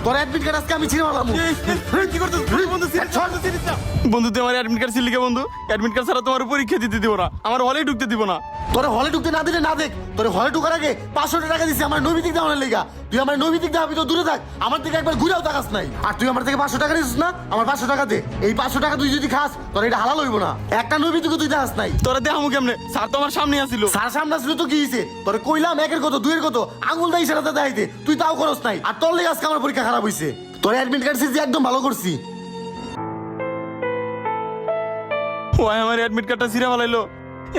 তোর admit card আজকে আমি ছিঁড়ে মারলাম। কি করছিস বন্ধু? বন্ধু তুই আমার অ্যাডমিট কার্ড ছিলি কে বন্ধু? অ্যাডমিট কার্ড ছাড়া তোমার পরীক্ষা দিতে দিব না, আমার হলেই ঢুকতে দিব না। তোরে হলে ঢুকতে না দিলে না দেখ, তোরে হলে ঢুকার আগে 500 টাকা দিছি আমার নৈমিত্তিক দেওয়ার লেগা। তুই আমার নৈমিত্তিক দেওয়া তো দূরে থাক, আমার থেকে একবার ঘুরেও তাকাস নাই। আর তুই আমার থেকে 500 টাকা দিছিস না, আমার 500 টাকা দে। এই 500 টাকা তুই যদি খাস তোর এটা হালাল হইব না। একটা নৈমিত্তিক তুই দেখাস নাই। তোরা দেখামু কেমনে? স্যার তো আমার সামনে আসিল। সার সামনে ছিল তো কি হইছে? তোরে কইলাম একের কত দুইয়ের কত আঙুল দেই সেটাতে দেখাইতে, তুই তাও করস নাই। আর তোর লেগে আজকে আমার পরীক্ষা খারাপ হইছে। তোর অ্যাডমিট কার্ড সিজি একদম ভালো করছি। ওই আমার অ্যাডমিট কার্ডটা ছিঁড়ে ফেলাইলো,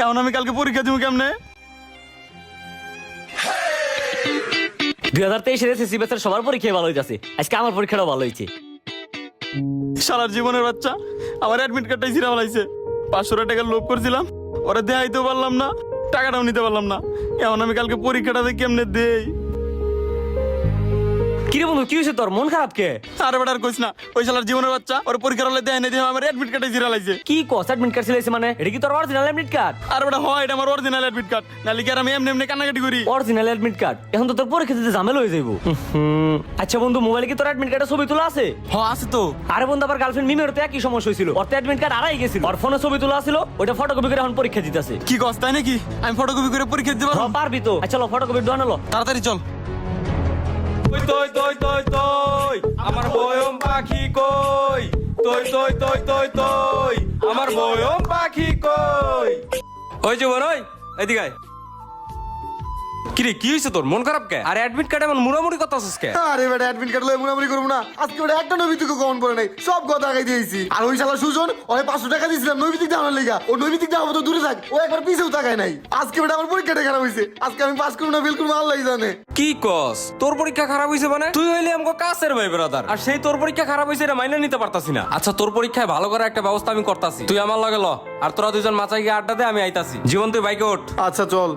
এখন আমি কালকে পরীক্ষা দিব কেমনে? 2023 এসএসসি ব্যাচের সবার পরীক্ষা ভালো হইতাছে, আজকে আমার পরীক্ষাটাও ভালো হয়েছে। সারার জীবনের বাচ্চা আমার অ্যাডমিট কার্ডটাই ছিঁড়ে ফেলাইছে। 500 টাকা লোভ করছিলাম, ওরা দেখাইতেও পারলাম না, টাকাটাও নিতে পারলাম না। এখন আমি কালকে পরীক্ষাটাতে কেমনে দেই? কিরে বন্ধু, কি হয়েছে তোর? মন খারাপ কে? আর বেটার কইস না, ওই শালার জীবনের বাচ্চা ওর পরীক্ষার হলে দেয় না, দিয়ে আমার অ্যাডমিট কার্ডটাই ছিঁড়ে ফেলাইছে। কি কস? অ্যাডমিট কার্ড ছিলাইছে মানে? এটা কি তোর অরিজিনাল অ্যাডমিট কার্ড? আর বেটা হয়, এটা আমার অরিজিনাল অ্যাডমিট কার্ড, নালি কি আর আমি এমনি এমনি কান্নাকাটি করি? Original admit card? এখন তো তোর পরীক্ষা দিতে ঝামেলা হয়ে যাইবো। আচ্ছা বন্ধু, মোবাইলে কি তোর অ্যাডমিট কার্ডের ছবি তোলা আছে? আছে তো। আরে বন্ধু, আবার গার্লফ্রেন্ড মিমের তো একই সমস্যা হয়েছিল, ওর তো অ্যাডমিট কার্ড আড়াই গেছিল, ওর ফোনে ছবি তোলা ছিল, ওইটা ফটোকপি করে এখন পরীক্ষা দিতেছে। কি কস তাই নাকি? আমি ফটোকপি করে পরীক্ষা দিতে পারবো? পারবি তো? আচ্ছা চলো ফটোকপি ডোয়ানো লো। তাড়াতাড়ি চল। তই তই তই তই তই আমার বয়ম পাখি কই, তই তই তই তই তই আমার বয়ম পাখি কই। ওই যে ওই এদিকে আয়। কিরে কি হইছে তোর? মন খারাপ কে? আরে অ্যাডমিট কার্ড এমন মুড়ামুড়ি কথা আছিস কে? আরে বেটা অ্যাডমিট কার্ড লয়ে মুনামুনি করব না, আজকে বেটা একটা নৈমিত্তিক কমন করে নাই, সব কথা আগাই দিয়েছি। আর ওই শালা সুজন ওরে 500 টাকা দিছিলাম নৈমিত্তিক দেওয়ার লেগা, ও নৈমিত্তিক দেওয়া তো দূরে থাক, ও একবার পিছেও তাকায় নাই। আজকে বেটা আমার পরীক্ষাটা খারাপ হইছে, আজকে আমি পাস করব না ফেল করব আল্লাহই জানে। কি কস? তোর পরীক্ষা খারাপ হইছে মানে? তুই হইলে আমগো কাছের ভাই ব্রাদার, আর সেই তোর পরীক্ষা খারাপ হইছে এটা মাইনা নিতে পারতাছি না। আচ্ছা তোর পরীক্ষায় ভালো করার একটা ব্যবস্থা আমি করতাছি, তুই আমার লগে ল, আর তোরা দুজন মাচায় গিয়ে আড্ডা দে, আমি আইতাছি। জীবন তুই বাইকে ওঠ। আচ্ছা চল।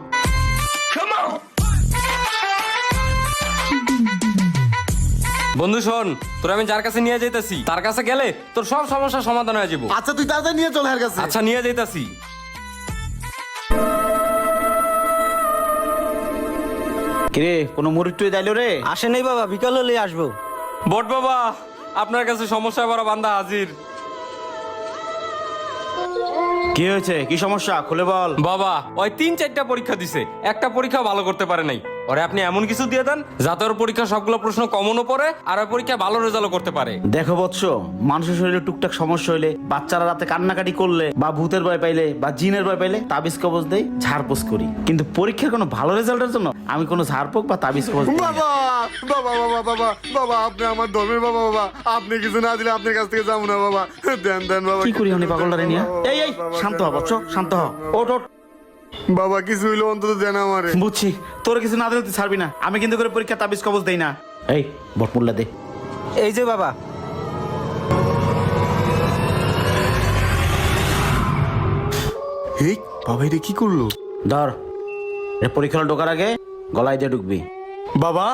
বন্ধু শোন, তোর আমি যার কাছে নিয়ে যাইতাছি তার কাছে গেলে তোর সব সমস্যার সমাধান হয়ে যাবো। আচ্ছা তুই তাড়াতাড়ি নিয়ে চল এর কাছে। আচ্ছা নিয়ে যাইতাছি। কিরে কোনো মুড়ি টুই দাইলো রে? আসে নাই বাবা, বিকাল হলে আসবো। বট বাবা, আপনার কাছে সমস্যা বড় বান্দা হাজির। কি হয়েছে? কি সমস্যা খুলে বল। বাবা ওই 3-4টা পরীক্ষা দিছে, একটা পরীক্ষা ভালো করতে পারে নাই। ওরে আপনি এমন কিছু দিয়ে দেন যাতে ওর পরীক্ষা সবগুলো প্রশ্ন কমনও পড়ে আর ওই পরীক্ষা ভালো রেজাল্ট করতে পারে। দেখো বৎস, মানুষের শরীরে টুকটাক সমস্যা হইলে, বাচ্চারা রাতে কান্নাকাটি করলে, বা ভূতের ভয় পাইলে, বা জিনের ভয় পাইলে তাবিজ কবজ দেই, ঝাড়পোষ করি। কিন্তু পরীক্ষার কোনো ভালো রেজাল্টের জন্য আমি কোনো ঝাড়পোক বা তাবিজ কবজ দেই না। বাবা বাবা বাবা বাবা বাবা, আপনি আমার ধর্মের বাবা, বাবা আপনি কিছু না দিলে আপনার কাছ থেকে যাবো না বাবা, দেন দেন বাবা। কি করি আমি পাগলটারে নিয়ে? এই এই শান্ত হ বৎস, শান্ত হ। ওঠ ওঠ। বাবা কিছু হইলো অন্তত দেন আমারে। বুঝছি, তোর কিছু না দিলে তুই ছাড়বি না। আমি কিন্তু করে পরীক্ষা তাবিজ কবজ দেই না। এই বটমুল্লা দে। এই যে বাবা। এই বাবা এটা কি করলো? ধর, এ পরীক্ষা ঢোকার আগে গলায় দিয়ে ঢুকবি। বাবা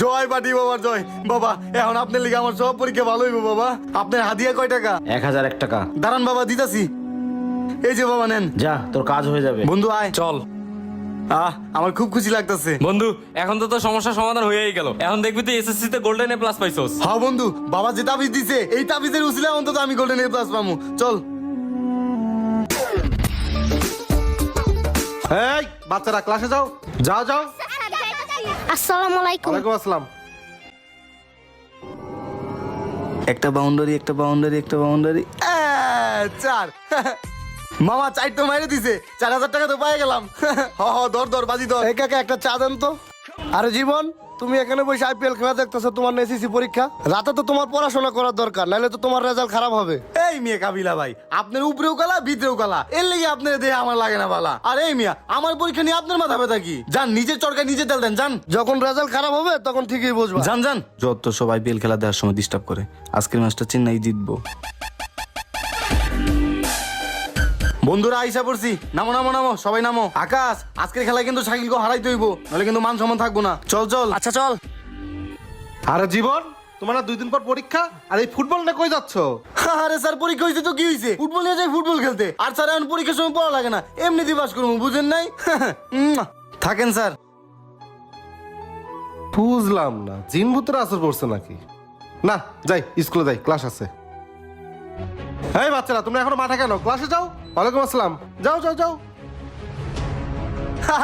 জয় পাটি বাবা জয়। বাবা এখন আপনার লিগে আমার সব পরীক্ষা ভালো হইব বাবা। আপনার হাদিয়া কয় টাকা? 1001 টাকা। দাঁড়ান বাবা দিতাছি। এই যে বাবা নেন। যা, তোর কাজ হয়ে যাবে। বন্ধু আয়। চল আমার খুব খুশি লাগতেছে। বন্ধু, এখন তো তোর সমস্যার সমাধান হয়েই গেল। এখন দেখবি তুই এসএসসি তে গোল্ডেন এ প্লাস পাইছস। হ্যাঁ বন্ধু, বাবা যে তাবিজ দিছে এই তাবিজের উসিলা অন্তত আমি গোল্ডেন এ প্লাস পামু। চল। এই বাচ্চারা ক্লাসে যাও, যাও যাও। আসসালামু আলাইকুম। ওয়ালাইকুম আসসালাম। একটা বাউন্ডারি, একটা বাউন্ডারি, একটা বাউন্ডারি, 4। মামা 4 তো মাইরে দিছে, 4000 টাকা তো পাই গেলাম। ধর ধর বাজি ধর। এই কাকা একটা চা দেন তো। আরে জীবন, তুমি এখানে বসে আইপিএল খেলা দেখতেছো, তোমার এসএসসি পরীক্ষা। রাতে তো তোমার পড়াশোনা করার দরকার, নাহলে তো তোমার রেজাল্ট খারাপ হবে। এই মিয়া কাবিলা ভাই, আপনার উপরেও কালা ভিতরেও কালা, এর লেগে আপনার দেহে আমার লাগে না বালা। আর এই মিয়া, আমার পরীক্ষা নিয়ে আপনার মাথা ব্যথা কি? যান নিজের চরকায় নিজে তেল দেন, যান। যখন রেজাল্ট খারাপ হবে তখন ঠিকই বুঝবা। যান যান। যত সব আইপিএল খেলা দেওয়ার সময় ডিস্টার্ব করে। আজকের ম্যাচটা চেন্নাই জিতবো। বন্ধুরা আইসা পড়ছি, নামো নামো নামো, সবাই নামো। আকাশ, আজকের খেলায় কিন্তু শাকিলকে হারাইতে হইব, নাহলে কিন্তু মান সম্মান থাকবো না। চল চল। আচ্ছা চল। আরে জীবন, তোমার 2 দিন পর পরীক্ষা, আর এই ফুটবল নিয়ে কই যাচ্ছ? আরে স্যার পরীক্ষা হয়েছে তো কি হয়েছে, ফুটবল নিয়ে যাই ফুটবল খেলতে। আর স্যার এখন পরীক্ষার সময় পড়া লাগে না, এমনি দিয়ে পাস করবো, বুঝেন নাই? থাকেন স্যার। বুঝলাম না, জিন ভূতের আসর পড়ছে নাকি? না যাই, স্কুলে যাই, ক্লাস আছে। এই বাচ্চারা, তোমরা এখনো মাঠে কেন? ক্লাসে যাও। ওয়ালাইকুম আসসালাম। যাও যাও যাও।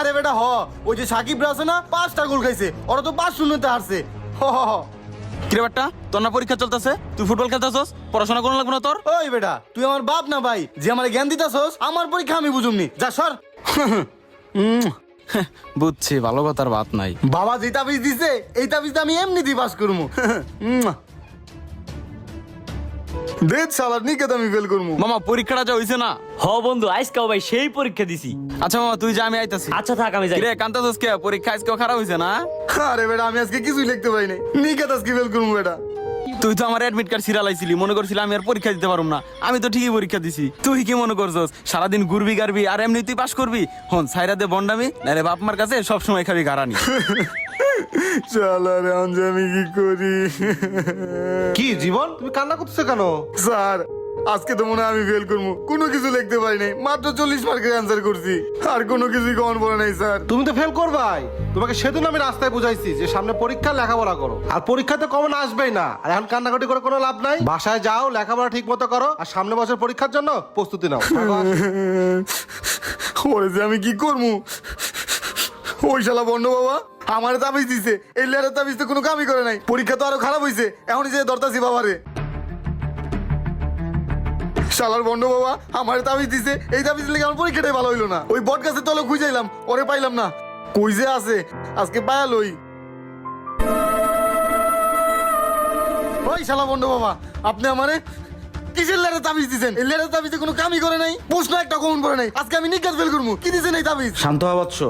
আরে বেটা হ, ওই যে সাকিব আছে না, 5টা গোল খাইছে, ওরা তো 5-0 হারছে। হ হ হ। কিরে বাট্টা, তোর না পরীক্ষা চলতেছে, তুই ফুটবল খেলতেছস, পড়াশোনা কোনো লাগবে না তোর? ওই বেটা, তুই আমার বাপ না ভাই যে আমার জ্ঞান দিতাছস? আমার পরীক্ষা আমি বুঝুমনি, যা সর। বুঝছি, ভালো কথার বাত নাই। বাবা যে তাবিজ দিছে, এই তাবিজ আমি এমনিতেই পাস করবো। দেখ শালা, নিকেত আমি ফেল করবো। মামা পরীক্ষাটা যা হইছে না? হ বন্ধু, আজকাও ভাই সেই পরীক্ষা দিছি। আচ্ছা মামা তুই যা, আমি আইতাছি। আচ্ছা থাক, আমি যাই। কিরে কান্তাছস কে? পরীক্ষা আজকেও খারাপ হইছে না? আরে বেটা, আমি আজকে কিছুই লিখতে পারি নাই, নিকেত আজকে ফেল করবো বেটা। তুই তো আমার অ্যাডমিট কার্ড সিরালাইছিলি, মনে করছিলাম আমি আর পরীক্ষা দিতে পারুম না। আমি তো ঠিকই পরীক্ষা দিছি। তুই কি মনে করছস সারাদিন ঘুরবি গারবি আর এমনি তুই পাস করবি? হন সাইরা দে বন্ডামি, নারে বাপ মার কাছে সব সময় খাবি গারানি। শালা রে, আমি কি করি? কি জীবন, তুমি কান্না করতেছো কেন? স্যার, আজকে তো মনে হয় আমি ফেল করবো, কোনো কিছু লিখতে পারি নাই, মাত্র 40 মার্কের অ্যান্সার করছি, আর কোনো কিছুই কমন পড়ে নাই স্যার। তুমি তো ফেল করবাই। তোমাকে সেদিন আমি রাস্তায় বুঝাইছি যে সামনে পরীক্ষা, লেখাপড়া করো। আর পরীক্ষাতে কমন আসবেই না, আর এখন কান্নাকাটি করে কোনো লাভ নাই। বাসায় যাও, লেখাপড়া ঠিক মতো করো, আর সামনে বছর পরীক্ষার জন্য প্রস্তুতি নাও। ওরে যে আমি কি করবো? ওই শালা বন্ড বাবা আমার তাবিজ দিছে, এই লেয়ারের তাবিজ তো কোনো কামই করে নাই। পরীক্ষা তো আরো খারাপ হয়েছে, এখন যে ধরতাছি বাবারে। শালার বন্ড বাবা আমার তাবিজ দিছে, এই তাবিজ লেগে আমার পরীক্ষাটাই ভালো হইলো না। ওই বট গাছের তলে খুঁজাইলাম, ওরে পাইলাম না। কই যে আছে, আজকে পায়ালই। ওই শালা বন্ড বাবা, আপনি আমারে কিসের লেয়ারের তাবিজ দিছেন? এই লেয়ারের তাবিজে কোনো কামই করে নাই, প্রশ্ন একটা কমন পড়ে নাই। আজকে আমি নিকাজ ফেল করবো। কি দিছেন এই তাবিজ? শান্ত হ বৎস,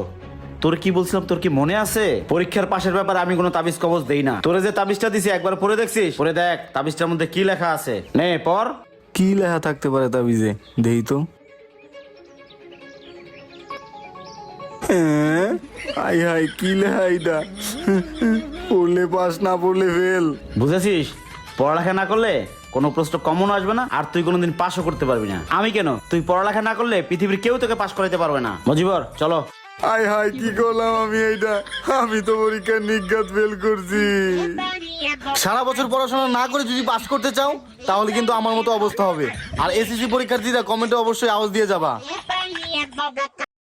তোর কি বলছিলাম তোর কি মনে আছে? পরীক্ষার পাশের ব্যাপারে আমি কোনো তাবিজ কবজ দেই না। তোরে যে তাবিজটা দিছি একবার পড়ে দেখছিস? পড়ে দেখ তাবিজটার মধ্যে কি লেখা আছে। নে পড়। কি লেখা থাকতে পারে তাবিজে, দেই তো। হাই হাই, কি লেখা এটা? পড়লে পাস, না পড়লে ফেল। বুঝেছিস? পড়ালেখা না করলে কোনো প্রশ্ন কমন আসবে না, আর তুই কোনোদিন পাসও করতে পারবি না। আমি কেন, তুই পড়ালেখা না করলে পৃথিবীর কেউ তোকে পাস করাতে পারবে না। মজিবর চলো। হাই হাই, কি করলাম আমি এইটা? আমি তো পরীক্ষায় নিজ্ঞাত ফেল করছি। সারা বছর পড়াশোনা না করে যদি পাস করতে চাও, তাহলে কিন্তু আমার মতো অবস্থা হবে। আর এসএসসি পরীক্ষার্থীরা কমেন্টে অবশ্যই আওয়াজ দিয়ে যাবা।